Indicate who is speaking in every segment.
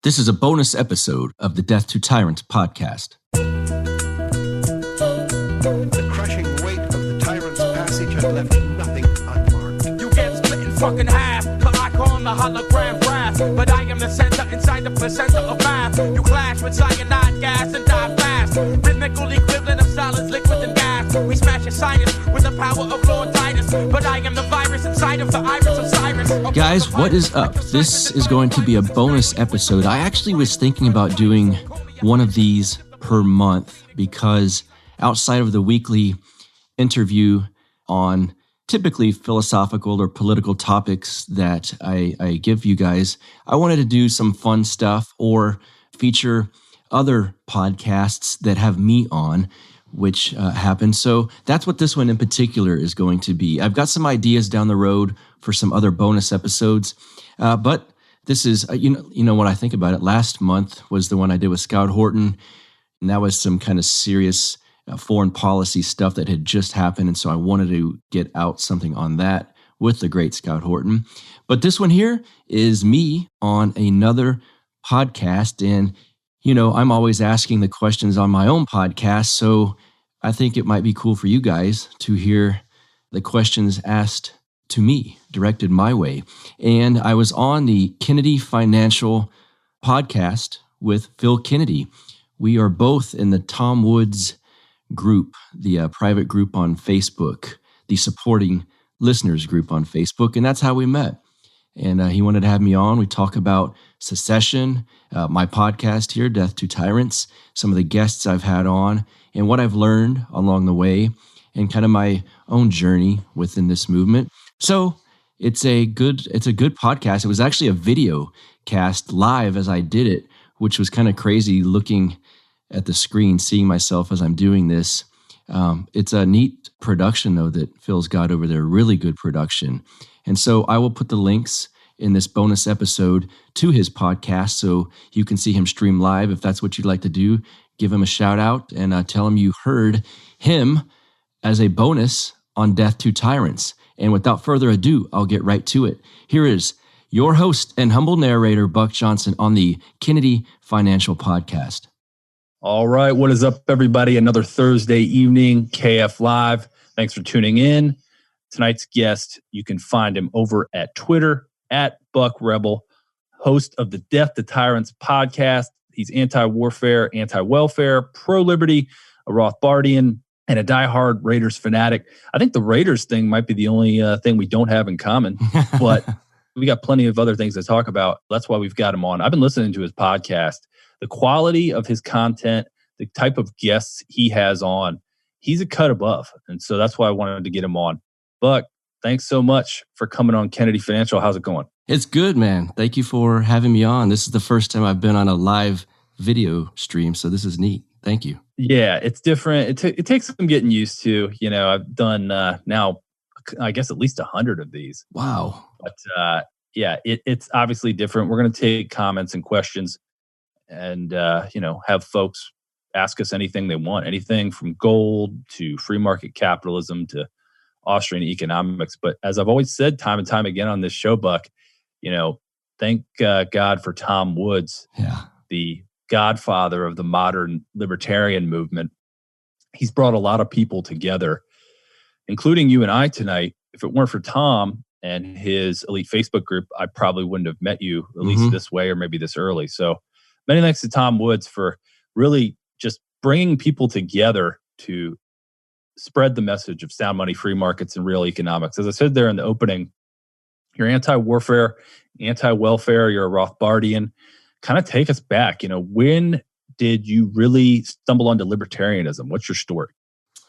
Speaker 1: This is a bonus episode of the Death to Tyrants podcast.
Speaker 2: The crushing weight of the tyrant's passage had left nothing unmarked.
Speaker 3: You get split in fucking half, but I call him the hologram wrath. But I am the center inside the placenta of math. You clash with cyanide gas and die fast. Rhythmical equivalent of solids, liquid, and gas. We smash your sinus with the power of Lord Titus. But I am the virus inside of the iris of Cyrus.
Speaker 1: Guys, what is up? This is going to be a bonus episode. I actually was thinking about doing one of these per month because outside of the weekly interview on typically philosophical or political topics that I give you guys, I wanted to do some fun stuff or feature other podcasts that have me on, which happen. So that's what this one in particular is going to be. I've got some ideas down the road for some other bonus episodes, but this is, you know what I think about it. Last month was the one I did with Scout Horton, and that was some kind of serious foreign policy stuff that had just happened, and so I wanted to get out something on that with the great Scout Horton. But this one here is me on another podcast, and you know, I'm always asking the questions on my own podcast, so I think it might be cool for you guys to hear the questions asked to me, directed my way. And I was on the Kennedy Financial podcast with Phil Kennedy. We are both in the Tom Woods group, the private group on Facebook, the supporting listeners group on Facebook, and that's how we met. And he wanted to have me on. We talk about secession, my podcast here, Death to Tyrants, some of the guests I've had on, and what I've learned along the way, and kind of my own journey within this movement. So it's a good podcast. It was actually a video cast live as I did it, which was kind of crazy looking at the screen, seeing myself as I'm doing this. It's a neat production, though, that Phil's got over there, really good production. And so I will put the links in this bonus episode to his podcast so you can see him stream live. If that's what you'd like to do, give him a shout out and tell him you heard him as a bonus on Death to Tyrants. And without further ado, I'll get right to it. Here is your host and humble narrator, Buck Johnson, on the Kennedy Financial Podcast.
Speaker 4: All right. What is up, everybody? Another Thursday evening, KF Live. Thanks for tuning in. Tonight's guest, you can find him over at Twitter, at Buck Rebel, host of the Death to Tyrants podcast. He's anti-warfare, anti-welfare, pro-liberty, a Rothbardian, and a diehard Raiders fanatic. I think the Raiders thing might be the only thing we don't have in common, but we got plenty of other things to talk about. That's why we've got him on. I've been listening to his podcast. The quality of his content, the type of guests he has on, he's a cut above. And so that's why I wanted to get him on. Buck, thanks so much for coming on Kennedy Financial. How's it going?
Speaker 1: It's good, man. Thank you for having me on. This is the first time I've been on a live video stream, so this is neat. Thank you. Yeah,
Speaker 4: it's different. It takes some getting used to. You know, I've done now, I guess, at least 100 of these.
Speaker 1: Wow.
Speaker 4: But yeah, it's obviously different. We're going to take comments and questions and, have folks ask us anything they want, anything from gold to free market capitalism to Austrian economics. But as I've always said time and time again on this show, Buck, thank God for Tom Woods, the godfather of the modern libertarian movement. He's brought a lot of people together, including you and I tonight. If it weren't for Tom and his elite Facebook group, I probably wouldn't have met you, at least this way or maybe this early. So many thanks to Tom Woods for really just bringing people together to spread the message of sound money, free markets, and real economics. As I said there in the opening, you're anti-warfare, anti-welfare, you're a Rothbardian. Kind of take us back. When did you really stumble onto libertarianism? What's your story?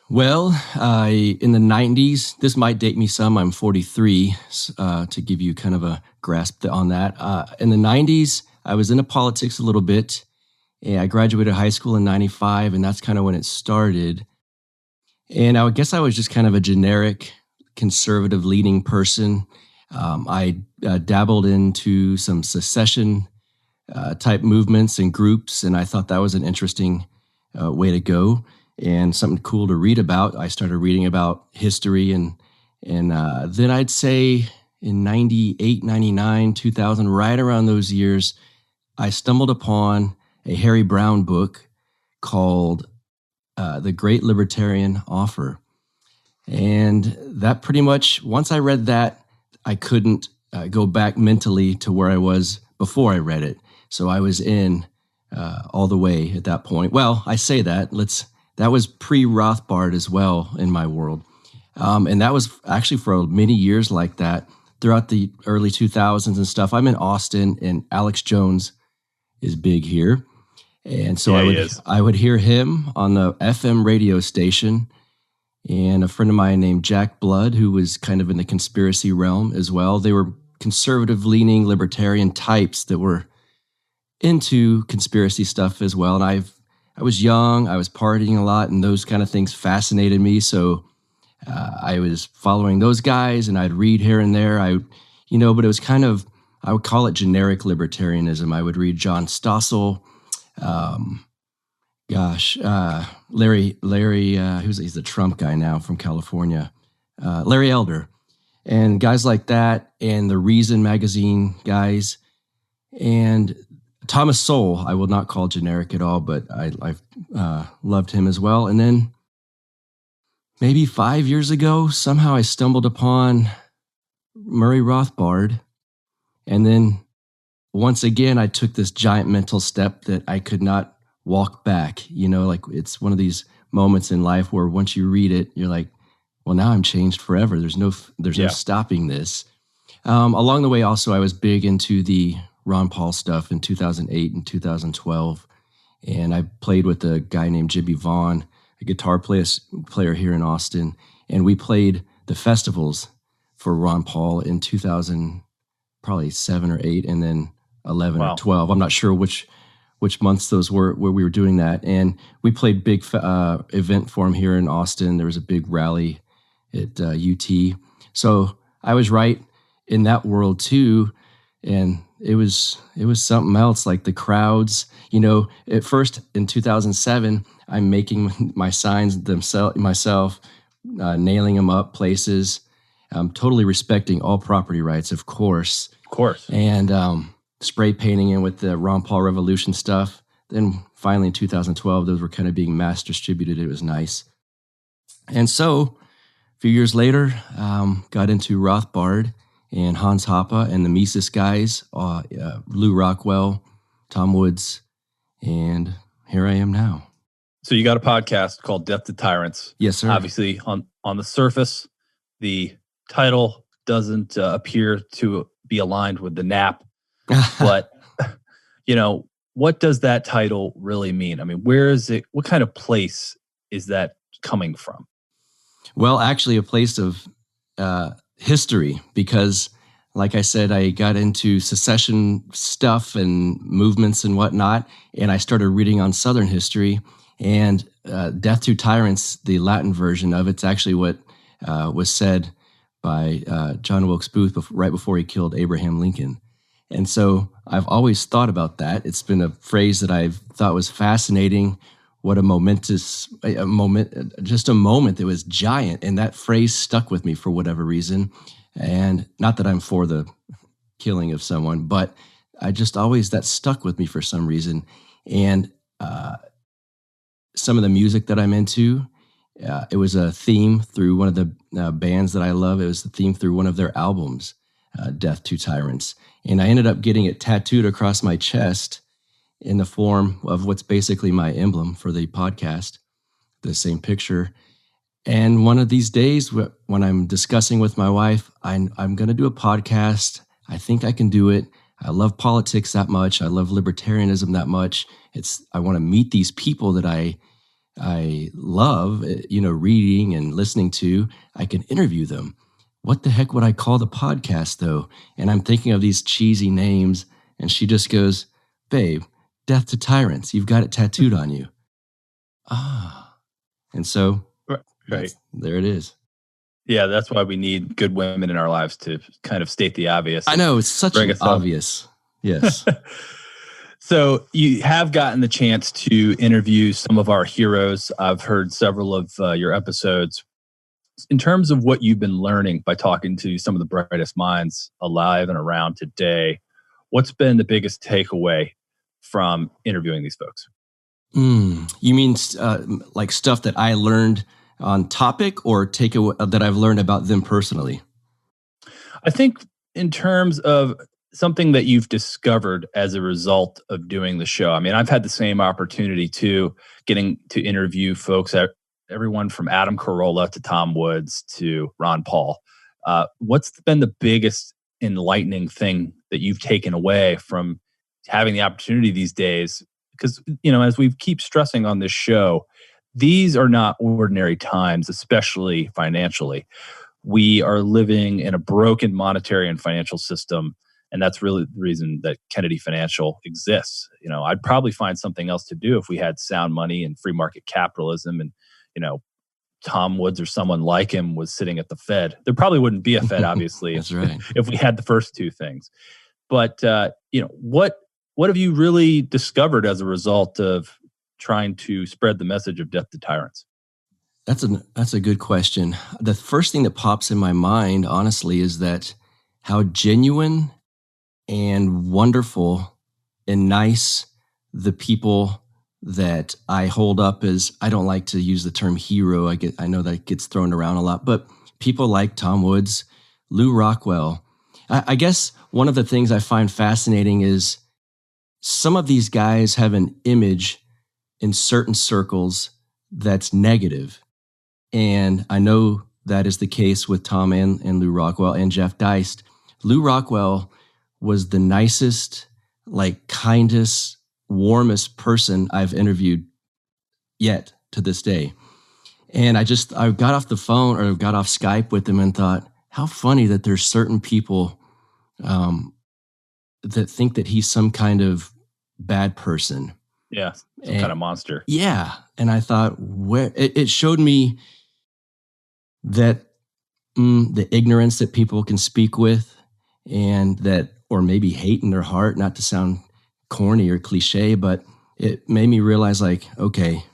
Speaker 1: Well, in the 90s, this might date me some. I'm 43, to give you kind of a grasp on that. In the 90s, I was into politics a little bit. And I graduated high school in 95, and that's kind of when it started. And I guess I was just kind of a generic conservative-leaning person. I dabbled into some secession type movements and groups, and I thought that was an interesting way to go and something cool to read about. I started reading about history, and then I'd say in 98, 99, 2000, right around those years, I stumbled upon a Harry Brown book called The Great Libertarian Offer. And that pretty much, once I read that, I couldn't go back mentally to where I was before I read it. So I was in all the way at that point. Well, I say that. That was pre-Rothbard as well in my world. And that was actually for many years like that throughout the early 2000s and stuff. I'm in Austin, and Alex Jones is big here. And so I would hear him on the FM radio station, and a friend of mine named Jack Blood, who was kind of in the conspiracy realm as well. They were conservative-leaning libertarian types that were into conspiracy stuff as well. And I was young, I was partying a lot, and those kind of things fascinated me. So I was following those guys, and I'd read here and there. But it was kind of, I would call it generic libertarianism. I would read John Stossel, Larry, he's the Trump guy now from California, Larry Elder, and guys like that, and the Reason magazine guys, and Thomas Sowell. I will not call generic at all, but I've loved him as well. And then maybe 5 years ago, somehow I stumbled upon Murray Rothbard, and then once again, I took this giant mental step that I could not walk back. It's one of these moments in life where once you read it, you're like, well, now I'm changed forever. There's no stopping this. Along the way, also, I was big into the Ron Paul stuff in 2008 and 2012. And I played with a guy named Jimmy Vaughn, a guitar player here in Austin. And we played the festivals for Ron Paul in 2000, probably 7 or 8, and then 11 or 12. I'm not sure which months those were where we were doing that. And we played big event for him here in Austin. There was a big rally at UT. So I was right in that world too. And it was something else, like the crowds. At first in 2007, I'm making my signs myself, nailing them up places. I'm totally respecting all property rights, of course. And spray painting in with the Ron Paul Revolution stuff. Then finally in 2012, those were kind of being mass distributed. It was nice. And so a few years later, got into Rothbard and Hans Hoppe and the Mises guys, Lou Rockwell, Tom Woods, and here I am now.
Speaker 4: So you got a podcast called Death to Tyrants.
Speaker 1: Yes, sir.
Speaker 4: Obviously, on the surface, the title doesn't appear to be aligned with the NAP. But, what does that title really mean? I mean, where is it? What kind of place is that coming from?
Speaker 1: Well, actually, a place of history, because, like I said, I got into secession stuff and movements and whatnot, and I started reading on Southern history. And Death to Tyrants, the Latin version of it's actually what was said by John Wilkes Booth right before he killed Abraham Lincoln. And so I've always thought about that. It's been a phrase that I've thought was fascinating. What a moment that was giant. And that phrase stuck with me for whatever reason. And not that I'm for the killing of someone, but that stuck with me for some reason. And some of the music that I'm into, it was a theme through one of the bands that I love. It was the theme through one of their albums, Death to Tyrants. And I ended up getting it tattooed across my chest in the form of what's basically my emblem for the podcast, the same picture. And one of these days, when I'm discussing with my wife, I'm going to do a podcast. I think I can do it. I love politics that much. I love libertarianism that much. I want to meet these people that I love, reading and listening to. I can interview them. What the heck would I call the podcast, though? And I'm thinking of these cheesy names, and she just goes, babe, Death to Tyrants. You've got it tattooed on you. And so
Speaker 4: right
Speaker 1: there it is.
Speaker 4: Yeah, that's why we need good women in our lives to kind of state the obvious.
Speaker 1: I know, it's such an obvious. Yes.
Speaker 4: So you have gotten the chance to interview some of our heroes. I've heard several of your episodes. In terms of what you've been learning by talking to some of the brightest minds alive and around today, what's been the biggest takeaway from interviewing these folks.
Speaker 1: You mean like stuff that I learned on topic, or that I've learned about them personally?
Speaker 4: I think in terms of something that you've discovered as a result of doing the show. I mean, I've had the same opportunity too, getting to interview folks, everyone from Adam Carolla to Tom Woods to Ron Paul. What's been the biggest enlightening thing that you've taken away from having the opportunity these days? Because, as we keep stressing on this show, these are not ordinary times, especially financially. We are living in a broken monetary and financial system. And that's really the reason that Kennedy Financial exists. I'd probably find something else to do if we had sound money and free market capitalism and, Tom Woods or someone like him was sitting at the Fed. There probably wouldn't be a Fed, obviously,
Speaker 1: That's right.
Speaker 4: if we had the first two things. But, what have you really discovered as a result of trying to spread the message of death to tyrants?
Speaker 1: That's a good question. The first thing that pops in my mind, honestly, is that how genuine and wonderful and nice the people that I hold up as, I don't like to use the term hero. I know that gets thrown around a lot, but people like Tom Woods, Lou Rockwell. I guess one of the things I find fascinating is some of these guys have an image in certain circles that's negative. And I know that is the case with Tom and Lou Rockwell and Jeff Deist. Lou Rockwell was the nicest, kindest, warmest person I've interviewed yet to this day. And I got off the phone or got off Skype with him and thought, how funny that there's certain people that think that he's some kind of bad person.
Speaker 4: Yeah, some kind of monster.
Speaker 1: Yeah. And I thought, it showed me that the ignorance that people can speak with, and that, or maybe hate in their heart, not to sound corny or cliche, but it made me realize, okay,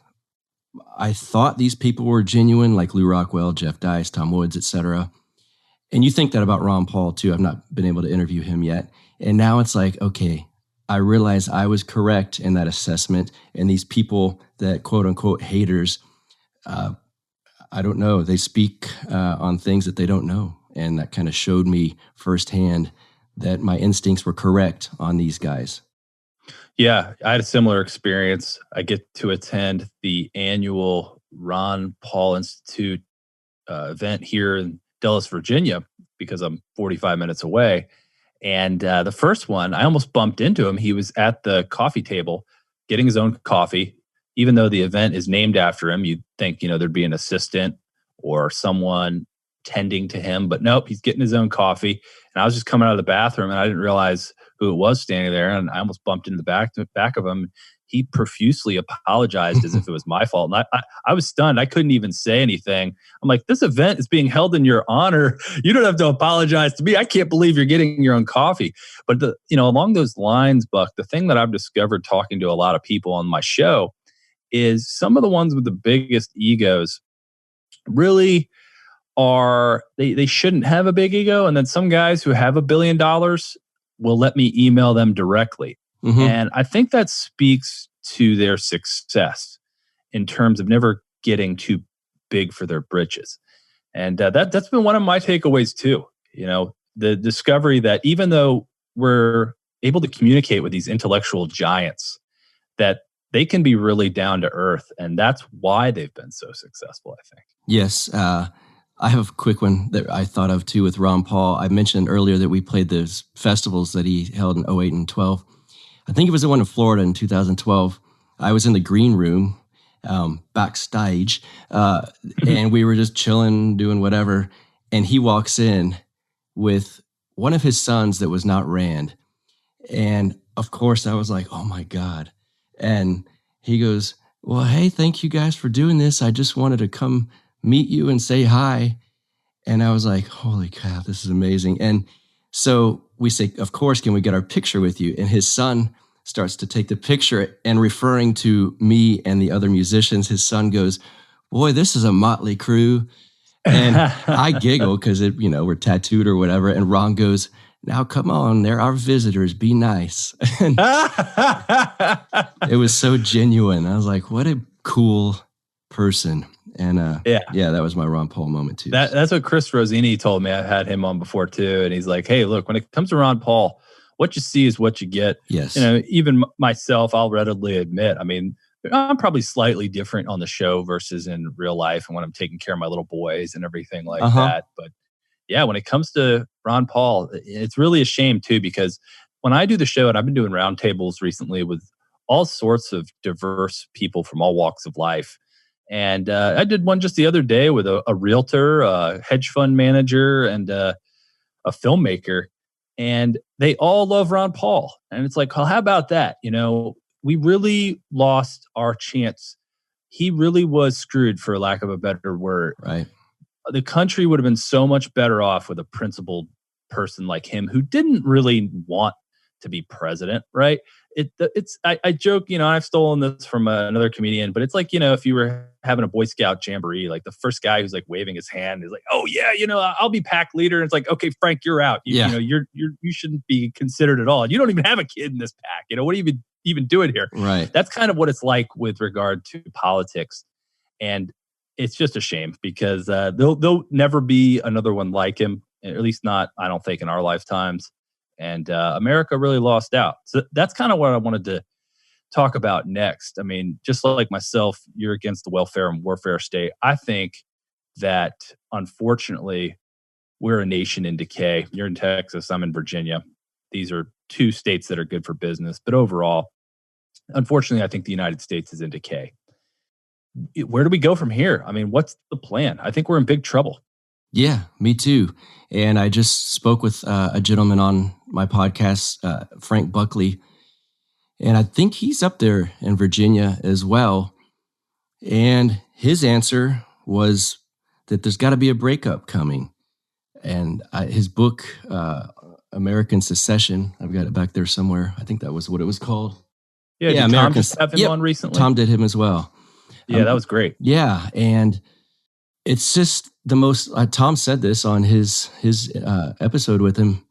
Speaker 1: I thought these people were genuine, like Lou Rockwell, Jeff Deist, Tom Woods, etc. And you think that about Ron Paul too. I've not been able to interview him yet. And now it's okay, I realize I was correct in that assessment. And these people that quote unquote haters, I don't know, they speak on things that they don't know. And that kind of showed me firsthand that my instincts were correct on these guys.
Speaker 4: Yeah, I had a similar experience. I get to attend the annual Ron Paul Institute event here in Dulles, Virginia, because I'm 45 minutes away. And the first one, I almost bumped into him. He was at the coffee table getting his own coffee. Even though the event is named after him, you'd think, there'd be an assistant or someone tending to him. But nope, he's getting his own coffee. And I was just coming out of the bathroom and I didn't realize who it was standing there. And I almost bumped into the back of him. He profusely apologized as if it was my fault. And I was stunned. I couldn't even say anything. I'm like, this event is being held in your honor. You don't have to apologize to me. I can't believe you're getting your own coffee. But along those lines, Buck, the thing that I've discovered talking to a lot of people on my show is some of the ones with the biggest egos really are, they shouldn't have a big ego. And then some guys who have $1 billion will let me email them directly. Mm-hmm. And I think that speaks to their success in terms of never getting too big for their britches. And that's been one of my takeaways too. The discovery that even though we're able to communicate with these intellectual giants, that they can be really down to earth. And that's why they've been so successful, I think.
Speaker 1: Yes. I have a quick one that I thought of too with Ron Paul. I mentioned earlier that we played those festivals that he held in 2008 and 12. I think it was the one in Florida in 2012. I was in the green room, backstage, and we were just chilling, doing whatever. And he walks in with one of his sons that was not Rand. And of course, I was like, oh my God. And he goes, well, hey, thank you guys for doing this. I just wanted to come meet you and say hi. And I was like, holy cow, this is amazing. And so we say, of course, can we get our picture with you? And his son starts to take the picture, and referring to me and the other musicians, his son goes, boy, this is a motley crew. And I giggle because we're tattooed or whatever. And Ron goes, Now, come on, they're our visitors. Be nice. And it was so genuine. I was like, what a cool person. And yeah, that was my Ron Paul moment too.
Speaker 4: That's what Chris Rosini told me. I had him on before too. And he's like, hey, look, when it comes to Ron Paul, what you see is what you get.
Speaker 1: Yes.
Speaker 4: Even myself, I'll readily admit, I mean, I'm probably slightly different on the show versus in real life and when I'm taking care of my little boys and everything like that. But yeah, when it comes to Ron Paul, it's really a shame too, because when I do the show, and I've been doing roundtables recently with all sorts of diverse people from all walks of life. And I did one just the other day with a realtor, a hedge fund manager, and a filmmaker. And they all love Ron Paul. And it's like, well, how about that? We really lost our chance. He really was screwed, for lack of a better word.
Speaker 1: Right.
Speaker 4: The country would have been so much better off with a principled person like him who didn't really want to be president, right? I joke, I've stolen this from another comedian, but it's like, if you were having a Boy Scout jamboree, like the first guy who's like waving his hand is like, oh yeah, I'll be pack leader. And it's like, okay, Frank, you're out. You shouldn't be considered at all. You don't even have a kid in this pack. What are you even doing here?
Speaker 1: Right.
Speaker 4: That's kind of what it's like with regard to politics. And it's just a shame because there'll never be another one like him, at least not, I don't think, in our lifetimes. And America really lost out. So that's kind of what I wanted to talk about next. I mean, just like myself, you're against the welfare and warfare state. I think that, unfortunately, we're a nation in decay. You're in Texas, I'm in Virginia. These are two states that are good for business. But overall, unfortunately, I think the United States is in decay. Where do we go from here? I mean, what's the plan? I think we're in big trouble.
Speaker 1: Yeah, me too. And I just spoke with a gentleman on my podcast, Frank Buckley, and I think he's up there in Virginia as well. And his answer was that there's got to be a breakup coming. And his book, American Secession, I've got it back there somewhere. I think that was what it was called.
Speaker 4: Yeah, Tom just have him on recently?
Speaker 1: Tom did him as well.
Speaker 4: Yeah, that was great.
Speaker 1: Yeah, and it's just the most. Tom said this on his episode with him.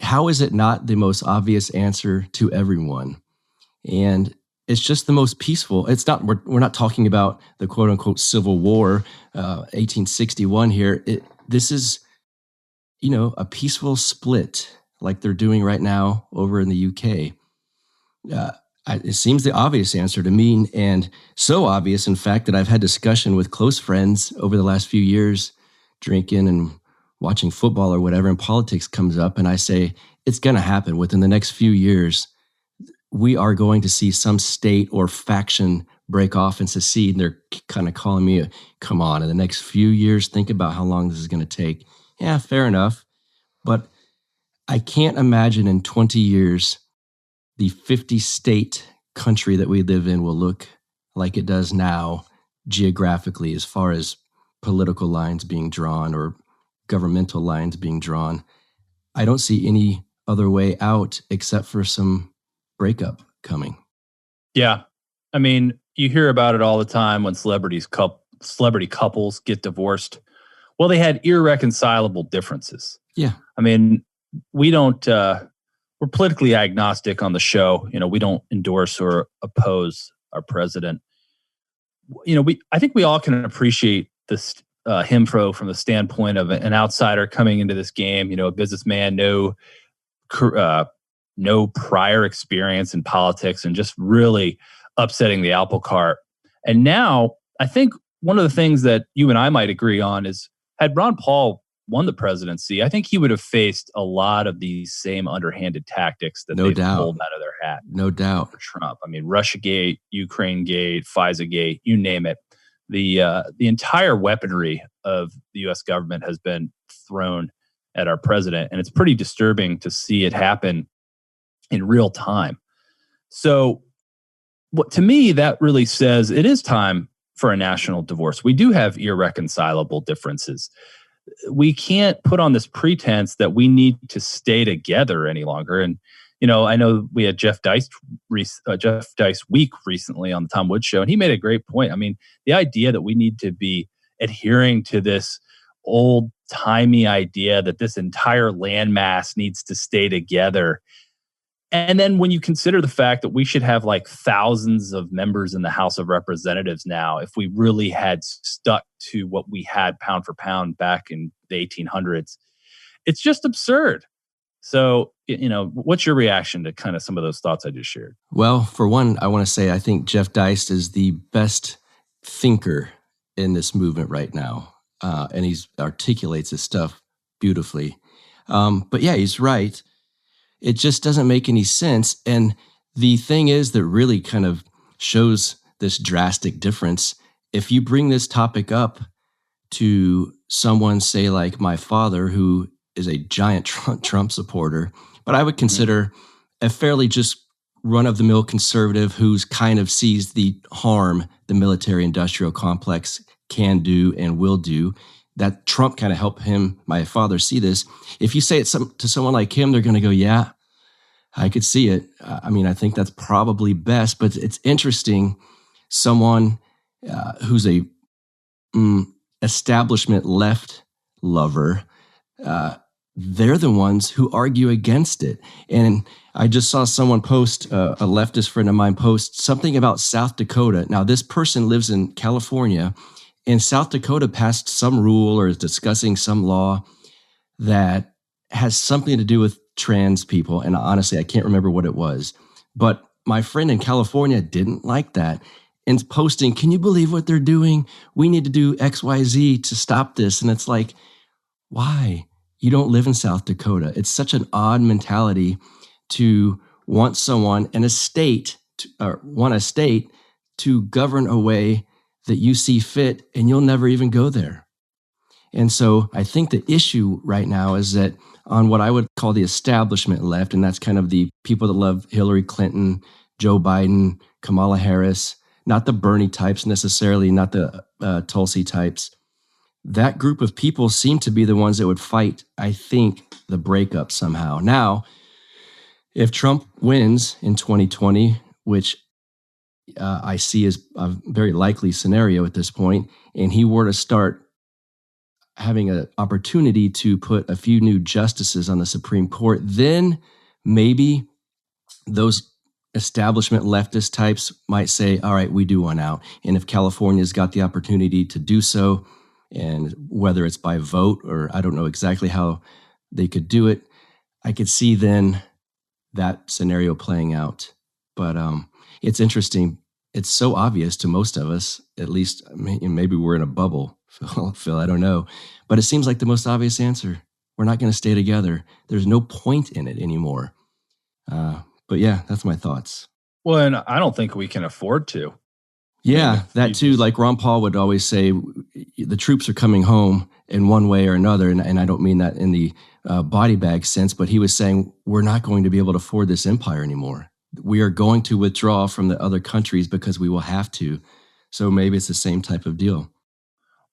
Speaker 1: How is it not the most obvious answer to everyone? And it's just the most peaceful. It's not. We're not talking about the quote unquote Civil War, 1861 here. This is, a peaceful split like they're doing right now over in the UK. It seems the obvious answer to me, and so obvious, in fact, that I've had discussion with close friends over the last few years, drinking and watching football or whatever, and politics comes up, and I say, it's going to happen within the next few years. We are going to see some state or faction break off and secede, and they're kind of calling me, come on, in the next few years, think about how long this is going to take. Yeah, fair enough. But I can't imagine in 20 years the 50-state country that we live in will look like it does now geographically, as far as political lines being drawn or governmental lines being drawn. I don't see any other way out except for some breakup coming.
Speaker 4: Yeah. I mean, you hear about it all the time when celebrity couples get divorced. Well, they had irreconcilable differences.
Speaker 1: Yeah.
Speaker 4: I mean, we don't... we're politically agnostic on the show. We don't endorse or oppose our president. I think we all can appreciate this him from the standpoint of an outsider coming into this game. A businessman, no prior experience in politics, and just really upsetting the apple cart. And now, I think one of the things that you and I might agree on is, had Ron Paul won the presidency, I think he would have faced a lot of these same underhanded tactics that they pulled out of their hat.
Speaker 1: No doubt.
Speaker 4: For Trump. I mean, Russiagate, Ukrainegate, FISA-gate, you name it. The entire weaponry of the U.S. government has been thrown at our president, and it's pretty disturbing to see it happen in real time. So, to me, that really says it is time for a national divorce. We do have irreconcilable differences. We can't put on this pretense that we need to stay together any longer. And, I know we had Jeff Dice week recently on the Tom Woods show, and he made a great point. I mean, the idea that we need to be adhering to this old timey idea that this entire landmass needs to stay together. And then when you consider the fact that we should have like thousands of members in the House of Representatives now, if we really had stuck to what we had pound for pound back in the 1800s, it's just absurd. So, what's your reaction to kind of some of those thoughts I just shared?
Speaker 1: Well, for one, I want to say I think Jeff Deist is the best thinker in this movement right now. And he articulates his stuff beautifully. But yeah, he's right. It just doesn't make any sense. And the thing is that really kind of shows this drastic difference. If you bring this topic up to someone, say like my father, who is a giant Trump supporter, but I would consider a fairly just run-of-the-mill conservative who's kind of sees the harm the military-industrial complex can do and will do, that Trump kind of helped him, my father, see this. If you say it to someone like him, they're going to go, yeah, I could see it. I mean, I think that's probably best, but it's interesting. Someone who's a establishment left lover, they're the ones who argue against it. And I just saw someone post, a leftist friend of mine post something about South Dakota. Now, this person lives in California, and South Dakota passed some rule or is discussing some law that has something to do with trans people. And honestly, I can't remember what it was. But my friend in California didn't like that and posting, can you believe what they're doing? We need to do X, Y, Z to stop this. And it's like, why? You don't live in South Dakota. It's such an odd mentality to want someone in a state, want a state to govern a way that you see fit, and you'll never even go there. And so I think the issue right now is that on what I would call the establishment left, and that's kind of the people that love Hillary Clinton, Joe Biden, Kamala Harris, not the Bernie types necessarily, not the Tulsi types. That group of people seem to be the ones that would fight, I think, the breakup somehow. Now, if Trump wins in 2020, which I see as a very likely scenario at this point, and he were to start having an opportunity to put a few new justices on the Supreme Court, then maybe those establishment leftist types might say, all right, we do want out. And if California's got the opportunity to do so, and whether it's by vote or I don't know exactly how they could do it, I could see then that scenario playing out. But it's interesting. It's so obvious to most of us, at least maybe we're in a bubble, Phil, I don't know. But it seems like the most obvious answer. We're not going to stay together. There's no point in it anymore. But yeah, that's my thoughts.
Speaker 4: Well, and I don't think we can afford to.
Speaker 1: Yeah, that too. Like Ron Paul would always say, the troops are coming home in one way or another. And I don't mean that in the body bag sense, but he was saying, we're not going to be able to afford this empire anymore. We are going to withdraw from the other countries because we will have to. So maybe it's the same type of deal.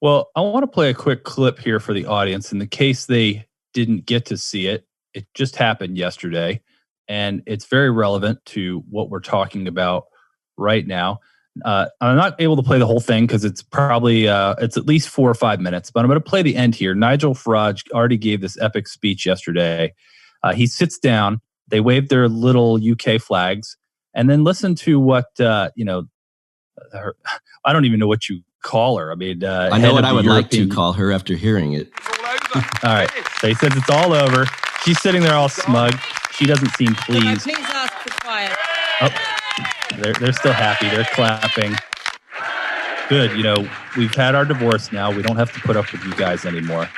Speaker 4: Well, I want to play a quick clip here for the audience. In the case they didn't get to see it, it just happened yesterday. And it's very relevant to what we're talking about right now. I'm not able to play the whole thing because it's probably, it's at least 4 or 5 minutes, but I'm going to play the end here. Nigel Farage already gave this epic speech yesterday. He sits down, they wave their little UK flags, and then listen to what, I don't even know what you call her. I mean,
Speaker 1: I know what I would like to call her after hearing it.
Speaker 4: All right. So he says it's all over. She's sitting there all smug. She doesn't seem pleased.
Speaker 5: Please ask for quiet.
Speaker 4: Oh, they're still happy. They're clapping. Good. We've had our divorce now. We don't have to put up with you guys anymore.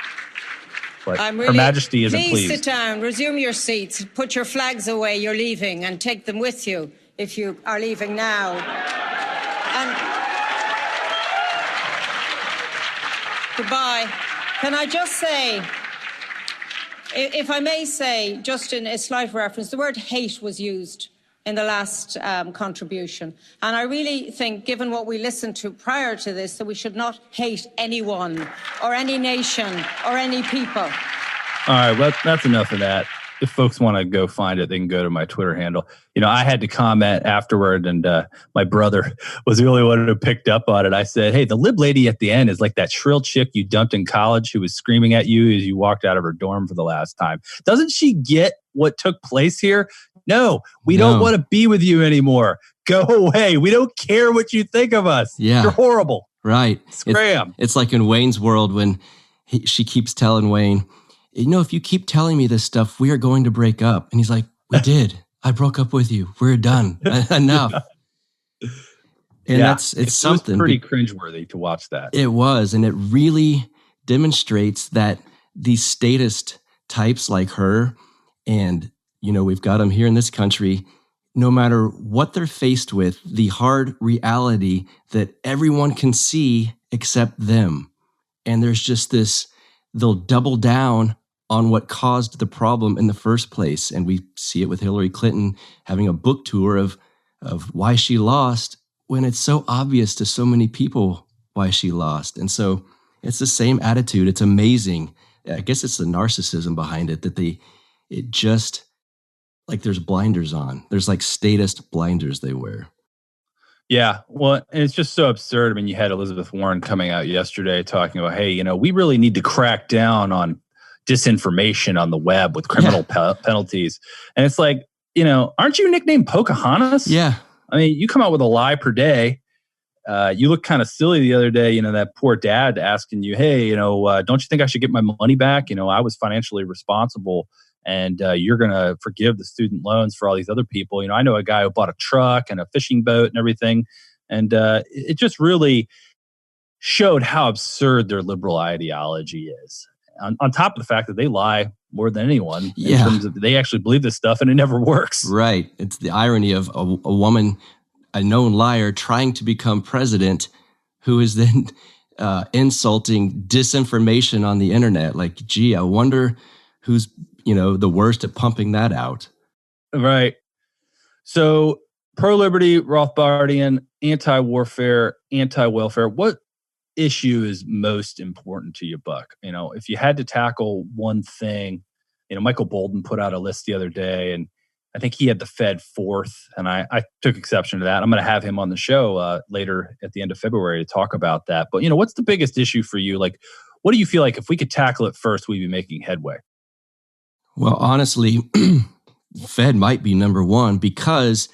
Speaker 4: But Her Majesty isn't pleased.
Speaker 5: Please sit down. Resume your seats. Put your flags away. You're leaving, and take them with you if you are leaving now. And goodbye. Can I just say, if I may say, just in a slight reference, the word hate was used in the last contribution. And I really think, given what we listened to prior to this, that we should not hate anyone or any nation or any people.
Speaker 4: All right, well, that's enough of that. if folks want to go find it, they can go to my Twitter handle. I had to comment afterward, and my brother was the only one who picked up on it. I said, hey, the lib lady at the end is like that shrill chick you dumped in college who was screaming at you as you walked out of her dorm for the last time. Doesn't she get what took place here? No, we don't want to be with you anymore. Go away. We don't care what you think of us.
Speaker 1: Yeah.
Speaker 4: You're horrible.
Speaker 1: Right.
Speaker 4: Scram.
Speaker 1: It's like in Wayne's World when she keeps telling Wayne, if you keep telling me this stuff, we are going to break up. And he's like, we did. I broke up with you. We're done. Enough. And it's something.
Speaker 4: It was pretty cringeworthy to watch that.
Speaker 1: It was. And it really demonstrates that these statist types like her, and, we've got them here in this country, no matter what they're faced with, the hard reality that everyone can see except them. And there's just this, they'll double down on what caused the problem in the first place. And we see it with Hillary Clinton having a book tour of why she lost, when it's so obvious to so many people why she lost. And so it's the same attitude. It's amazing. I guess it's the narcissism behind it, that it just, like there's blinders on. There's like statist blinders they wear.
Speaker 4: Yeah, well, and it's just so absurd. I mean, you had Elizabeth Warren coming out yesterday talking about, hey, we really need to crack down on disinformation on the web with criminal penalties. And it's like, aren't you nicknamed Pocahontas?
Speaker 1: Yeah.
Speaker 4: I mean, you come out with a lie per day. You look kind of silly the other day, that poor dad asking you, hey, don't you think I should get my money back? I was financially responsible, and you're going to forgive the student loans for all these other people. I know a guy who bought a truck and a fishing boat and everything. And it just really showed how absurd their liberal ideology is. On top of the fact that they lie more than anyone in terms of they actually believe this stuff and it never works.
Speaker 1: Right. It's the irony of a woman, a known liar, trying to become president, who is then insulting disinformation on the internet. Like, gee, I wonder who's, the worst at pumping that out. Right.
Speaker 4: So pro-liberty, Rothbardian, anti-warfare, anti-welfare. What issue is most important to you, Buck? If you had to tackle one thing, Michael Bolden put out a list the other day, and I think he had the Fed fourth, and I took exception to that. I'm going to have him on the show later at the end of February to talk about that. But, what's the biggest issue for you? Like, what do you feel like if we could tackle it first, we'd be making headway?
Speaker 1: Well, honestly, Fed might be number one, because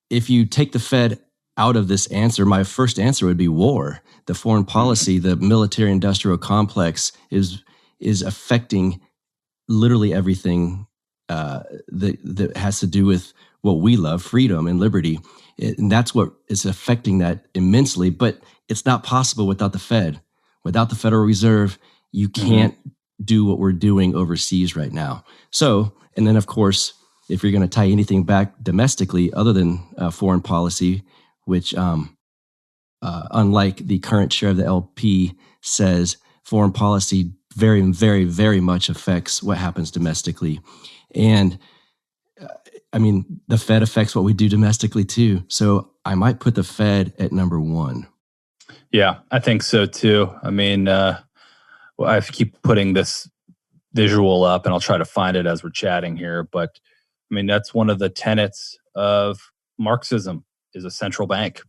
Speaker 1: if you take the Fed out of this answer, my first answer would be war. The foreign policy, the military-industrial complex is affecting literally everything that has to do with what we love, freedom and liberty. And that's what is affecting that immensely. But it's not possible without the Fed. Without the Federal Reserve, you can't do what we're doing overseas right now. So, and then of course, if you're going to tie anything back domestically other than foreign policy, which unlike the current chair of the LP says, foreign policy very, very, very much affects what happens domestically. And the Fed affects what we do domestically too. So I might put the Fed at number one.
Speaker 4: Yeah, I think so too. I keep putting this visual up, and I'll try to find it as we're chatting here. But that's one of the tenets of Marxism, is a central bank.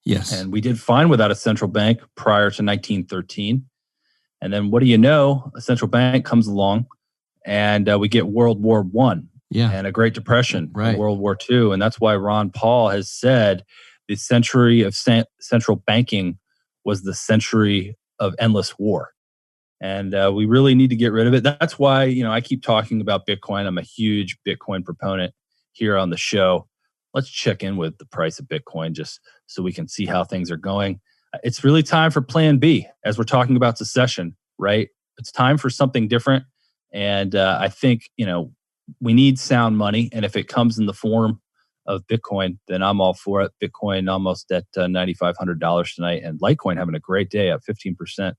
Speaker 1: Yes.
Speaker 4: And we did fine without a central bank prior to 1913. And then what do you know? A central bank comes along, and we get World War I and a Great Depression, and World War II. And that's why Ron Paul has said the century of central banking was the century of endless war. And we really need to get rid of it. That's why, I keep talking about Bitcoin. I'm a huge Bitcoin proponent here on the show. Let's check in with the price of Bitcoin just so we can see how things are going. It's really time for plan B, as we're talking about secession, right? It's time for something different. And I think, we need sound money. And if it comes in the form of Bitcoin, then I'm all for it. Bitcoin almost at $9,500 tonight, and Litecoin having a great day, up 15%.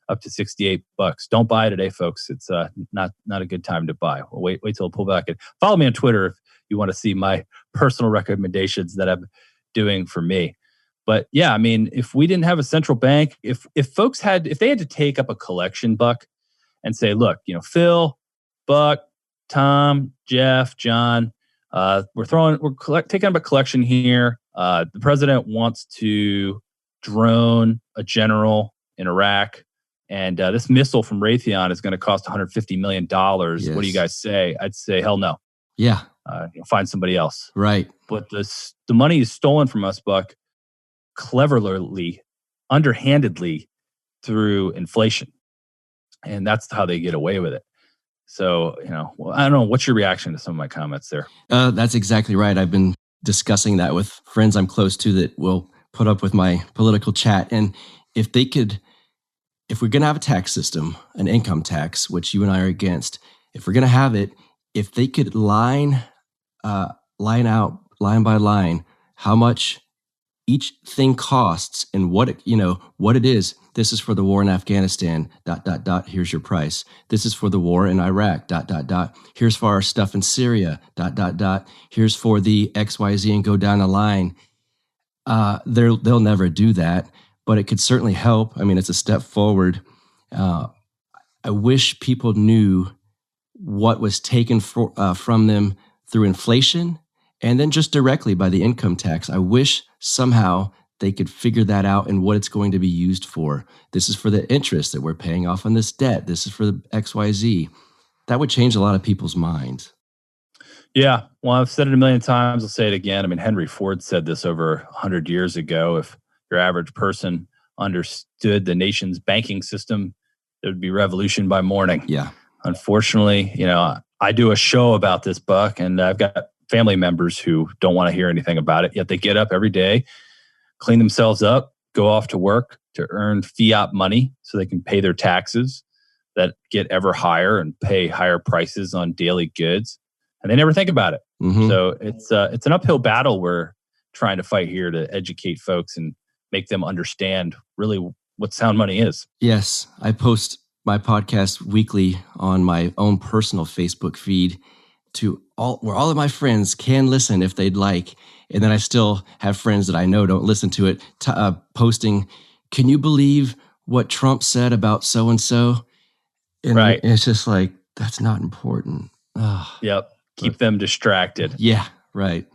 Speaker 4: Up to $68. Don't buy today, folks. It's not a good time to buy. Well, wait till I pull back. And follow me on Twitter if you want to see my personal recommendations that I'm doing for me. But yeah, if we didn't have a central bank, if they had to take up a collection, Buck, and say, look, Phil, Buck, Tom, Jeff, John. We're taking up a collection here. The president wants to drone a general in Iraq, and this missile from Raytheon is going to cost $150 million.
Speaker 1: Yes.
Speaker 4: What do you guys say? I'd say hell no.
Speaker 1: Yeah.
Speaker 4: Find somebody else.
Speaker 1: Right.
Speaker 4: But the money is stolen from us, Buck, cleverly, underhandedly through inflation. And that's how they get away with it. So, I don't know. What's your reaction to some of my comments there?
Speaker 1: That's exactly right. I've been discussing that with friends I'm close to that will put up with my political chat. And if we're going to have a tax system, an income tax, which you and I are against, if we're going to have it, if they could line out, line by line, how much each thing costs and what it is. This is for the war in Afghanistan, ... Here's your price. This is for the war in Iraq, ... Here's for our stuff in Syria, ... Here's for the XYZ, and go down the line. They'll never do that, but it could certainly help. I mean, it's a step forward. I wish people knew what was taken from them through inflation and then just directly by the income tax. I wish somehow they could figure that out and what it's going to be used for. This is for the interest that we're paying off on this debt. This is for the XYZ. That would change a lot of people's minds.
Speaker 4: Yeah. Well, I've said it a million times. I'll say it again. I mean, Henry Ford said this over 100 years ago. If your average person understood the nation's banking system, there would be revolution by morning.
Speaker 1: Yeah.
Speaker 4: Unfortunately, I do a show about this, Buck, and I've got family members who don't want to hear anything about it, yet they get up every day, clean themselves up, go off to work to earn fiat money so they can pay their taxes that get ever higher and pay higher prices on daily goods. And they never think about it.
Speaker 1: Mm-hmm.
Speaker 4: So it's an uphill battle we're trying to fight here to educate folks and make them understand really what sound money is.
Speaker 1: Yes. I post my podcast weekly on my own personal Facebook feed where all of my friends can listen if they'd like. And then I still have friends that I know don't listen to it, posting, can you believe what Trump said about so-and-so? And
Speaker 4: right.
Speaker 1: It's just like, that's not important. Oh,
Speaker 4: yep. Keep them distracted.
Speaker 1: Yeah, right.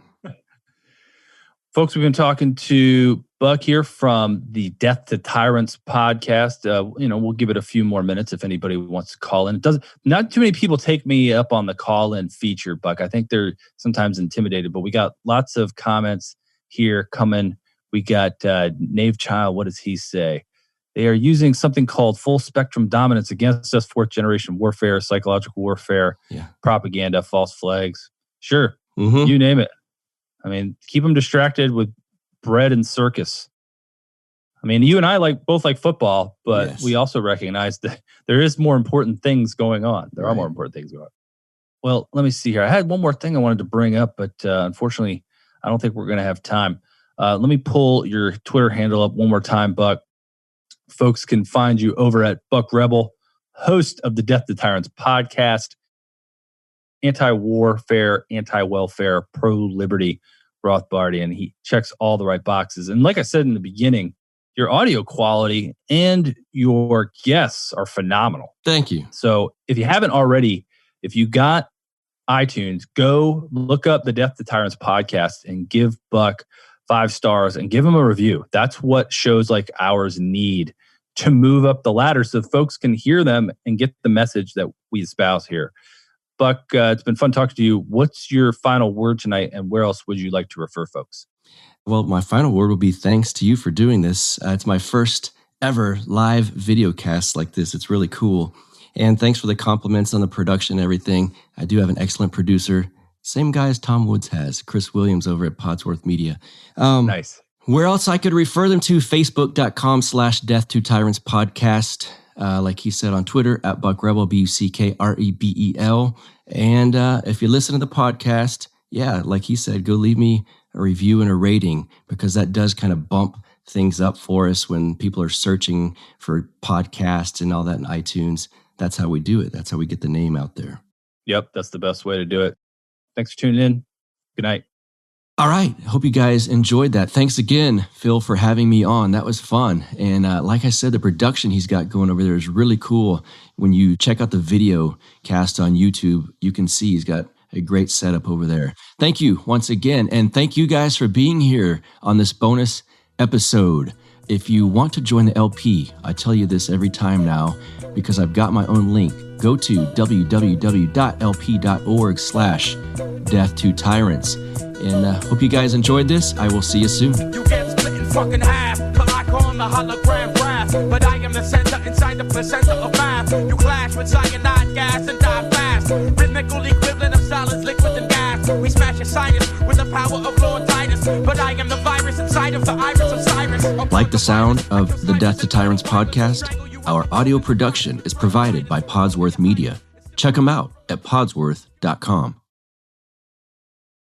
Speaker 4: Folks, we've been talking to Buck here from the Death to Tyrants podcast. We'll give it a few more minutes if anybody wants to call in. Not too many people take me up on the call-in feature, Buck. I think they're sometimes intimidated, but we got lots of comments here coming. We got Nave Child. What does he say? They are using something called full spectrum dominance against us, fourth generation warfare, psychological warfare, propaganda, false flags. Sure, You name it. I mean, keep them distracted with bread and circus. I mean, you and I both like football, but we also recognize that there is more important things going on. There are more important things going on. Well, let me see here. I had one more thing I wanted to bring up, but unfortunately, I don't think we're going to have time. Let me pull your Twitter handle up one more time, Buck. Folks can find you over at Buck Rebel, host of the Death to Tyrants podcast, anti-warfare, anti-welfare, pro-liberty Rothbardian. He checks all the right boxes. And like I said in the beginning, your audio quality and your guests are phenomenal.
Speaker 1: Thank you.
Speaker 4: So if you haven't already, if you got iTunes, go look up the Death to Tyrants podcast and give Buck 5 stars and give him a review. That's what shows like ours need to move up the ladder so folks can hear them and get the message that we espouse here. Buck, it's been fun talking to you. What's your final word tonight, and where else would you like to refer folks?
Speaker 1: Well, my final word will be thanks to you for doing this. It's my first ever live video cast like this. It's really cool. And thanks for the compliments on the production and everything. I do have an excellent producer. Same guy as Tom Woods has, Chris Williams over at Podsworth Media.
Speaker 4: Nice.
Speaker 1: Where else I could refer them to? Facebook.com/Death to Tyrants podcast. Like he said on Twitter, at Buck Rebel, BuckRebel. And if you listen to the podcast, like he said, go leave me a review and a rating, because that does kind of bump things up for us when people are searching for podcasts and all that in iTunes. That's how we do it. That's how we get the name out there.
Speaker 4: Yep, that's the best way to do it. Thanks for tuning in. Good night.
Speaker 1: All right. Hope you guys enjoyed that. Thanks again, Phil, for having me on. That was fun. And like I said, the production he's got going over there is really cool. When you check out the video cast on YouTube, you can see he's got a great setup over there. Thank you once again. And thank you guys for being here on this bonus episode. If you want to join the LP, I tell you this every time now because I've got my own link. Go to www.lp.org/death2tyrants. And hope you guys enjoyed this. I will see you soon.
Speaker 3: You get split in fucking half, but I call him the hologram graph. But I am the center inside the placenta of math. You clash with cyanide gas and die fast. Rhythmical equivalent of solids, liquid and gas. We smash your sinus with the power of Lord Titus. But I am the virus inside of the iris of Cyrus.
Speaker 1: Like the sound of the Death to Tyrants podcast? Our audio production is provided by Podsworth Media. Check them out at podsworth.com.